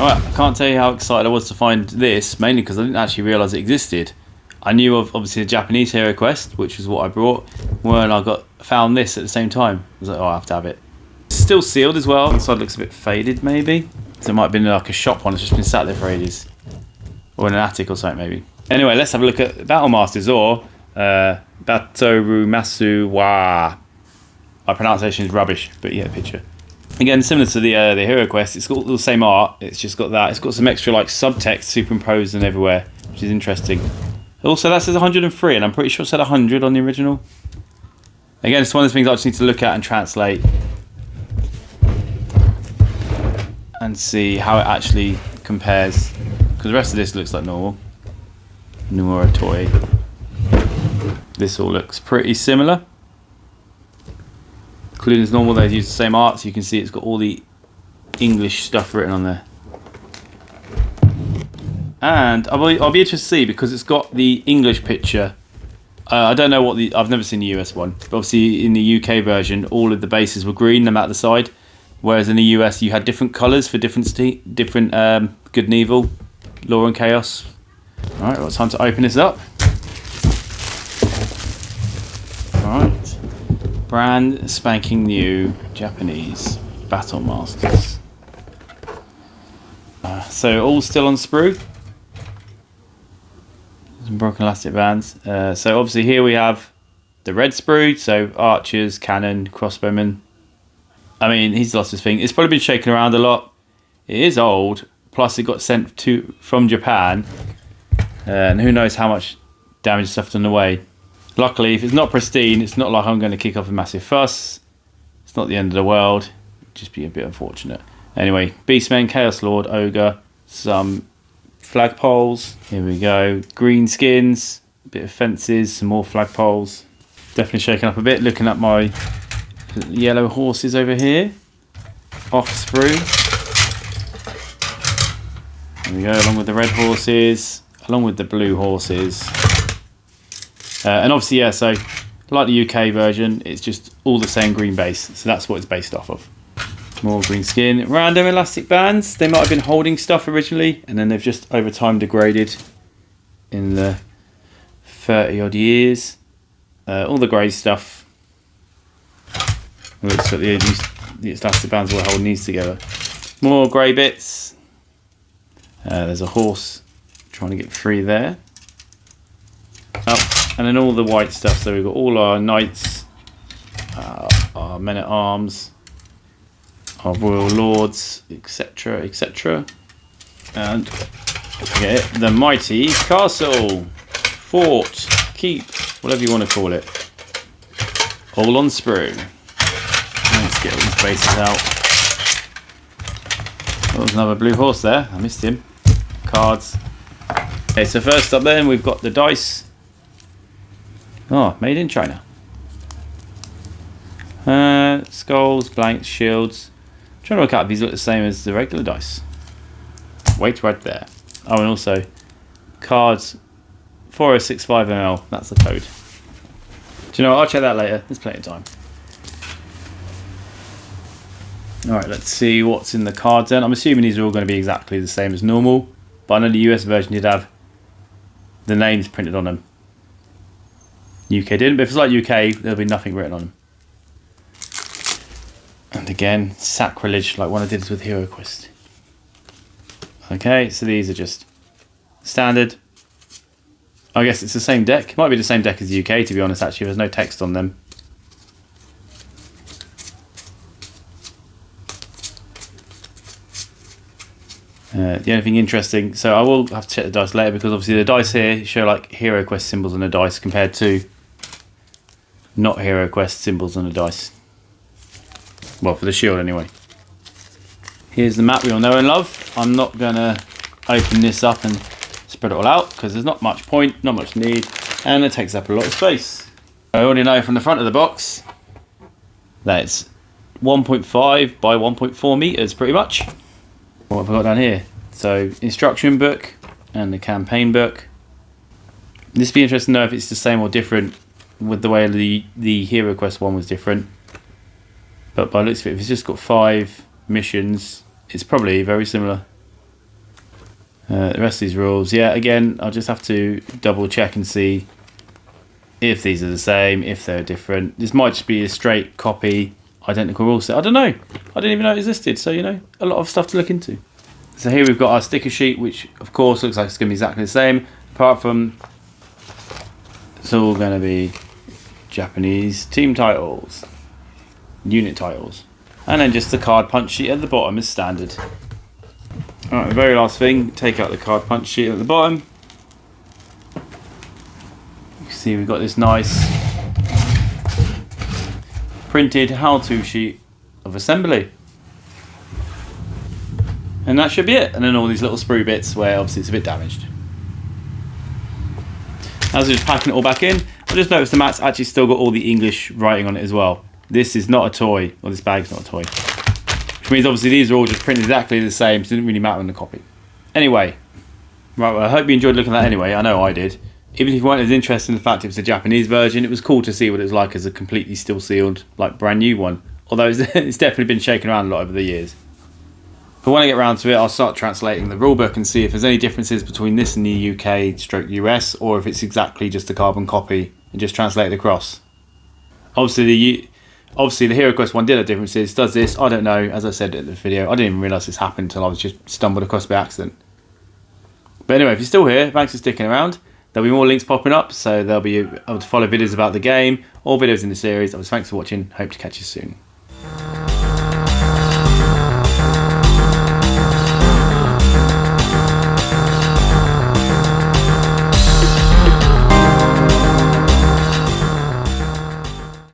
Alright, I can't tell you how excited I was to find this, mainly because I didn't actually realise it existed. I knew of obviously the Japanese HeroQuest, which is what I brought, when I found this at the same time. I was like, oh, I have to have it. It's still sealed as well. Inside looks a bit faded, maybe. So it might have been like a shop one. It's just been sat there for ages, or in an attic or something, maybe. Anyway, let's have a look at Battle Masters, or Batoru Masutaa. My pronunciation is rubbish, but yeah, picture. Again, similar to the HeroQuest, it's got all the same art. It's just got that. It's got some extra like subtext superimposed and everywhere, which is interesting. Also, that says 103, and I'm pretty sure it said 100 on the original. Again, it's one of the things I just need to look at and translate and see how it actually compares, because the rest of this looks like normal. Numero toy. This all looks pretty similar, including as normal. They use the same art, so you can see it's got all the English stuff written on there. And I'll be interested to see, because it's got the English picture. I don't know what I've never seen the US one, but obviously in the UK version, all of the bases were green, them out the side, whereas in the US you had different colours for different good and evil, law and chaos. All right, well, it's time to open this up. All right, brand spanking new Japanese Battle Masters. So all still on sprue. Some broken elastic bands. So obviously here we have the red sprue, so archers, cannon, crossbowmen. I mean, he's lost his thing. It's probably been shaken around a lot. It is old, plus it got sent from Japan, and who knows how much damage is left on the way. Luckily, if it's not pristine, it's not like I'm going to kick off a massive fuss. It's not the end of the world. It'd just be a bit unfortunate. Anyway, Beastmen, Chaos Lord, Ogre, some flagpoles. Here we go. Green skins, a bit of fences, some more flagpoles. Definitely shaken up a bit. Looking at my yellow horses over here. Off sprue. There we go, along with the red horses, along with the blue horses. And obviously, yeah, so like the UK version, it's just all the same green base. So that's what it's based off of. More green skin. Random elastic bands. They might have been holding stuff originally, and then they've just over time degraded in the 30 odd years. All the grey stuff. Looks like the elastic bands will hold these together. More grey bits. There's a horse trying to get free there. Up. And then all the white stuff. So we've got all our knights, our men at arms, our royal lords, etc., etc. And forget it, the mighty castle, fort, keep, whatever you want to call it. All on sprue. Let's get all these bases out. Oh, there's another blue horse there. I missed him. Cards. Okay, so first up then we've got the dice. Oh, made in China. Skulls, blanks, shields. I'm trying to work out if these look the same as the regular dice. Weight right there. Oh, and also cards 4065ml. That's the code. Do you know what? I'll check that later. There's plenty of time. Alright, let's see what's in the cards then. I'm assuming these are all going to be exactly the same as normal, but I know the US version did have the names printed on them. UK didn't, but if it's like UK, there'll be nothing written on them. And again, sacrilege, like one I did with HeroQuest. Okay, so these are just standard. I guess it's the same deck. It might be the same deck as the UK, to be honest, actually. There's no text on them. The only thing interesting, so I will have to check the dice later, because obviously the dice here show like HeroQuest symbols on the dice compared to not HeroQuest symbols on the dice. Well, for the shield anyway. Here's the map we all know and love. I'm not going to open this up and spread it all out, because there's not much point, not much need, and it takes up a lot of space. I already know from the front of the box that it's 1.5 by 1.4 meters pretty much. What have I got down here? So, instruction book and the campaign book. This would be interesting to know if it's the same or different with the way the HeroQuest one was different. But by the looks of it, if it's just got 5 missions, it's probably very similar. The rest of these rules, yeah, again, I'll just have to double check and see if these are the same, if they're different. This might just be a straight copy, identical rule set. I don't know. I didn't even know it existed, so, you know, a lot of stuff to look into. So here we've got our sticker sheet, which, of course, looks like it's going to be exactly the same, apart from it's all going to be Japanese team titles, unit titles. And then just the card punch sheet at the bottom is standard. Alright, the very last thing, take out the card punch sheet at the bottom. You can see we've got this nice printed how-to sheet of assembly. And that should be it. And then all these little sprue bits where obviously it's a bit damaged. As we're just packing it all back in, I just noticed the mat's actually still got all the English writing on it as well. This is not a toy, or this bag's not a toy. Which means obviously these are all just printed exactly the same, so it didn't really matter on the copy. Anyway, right, well, I hope you enjoyed looking at that anyway. I know I did. Even if you weren't as interested in the fact it was a Japanese version, it was cool to see what it was like as a completely still sealed, like brand new one. Although it's definitely been shaken around a lot over the years. But when I get around to it, I'll start translating the rulebook and see if there's any differences between this and the UK/US, or if it's exactly just a carbon copy and just translate it across. Obviously the HeroQuest one did have differences. Does this? I don't know. As I said in the video, I didn't even realise this happened until I was just stumbled across by accident. But anyway, if you're still here, thanks for sticking around. There'll be more links popping up, so they'll be able to follow videos about the game, or videos in the series. Thanks for watching. Hope to catch you soon.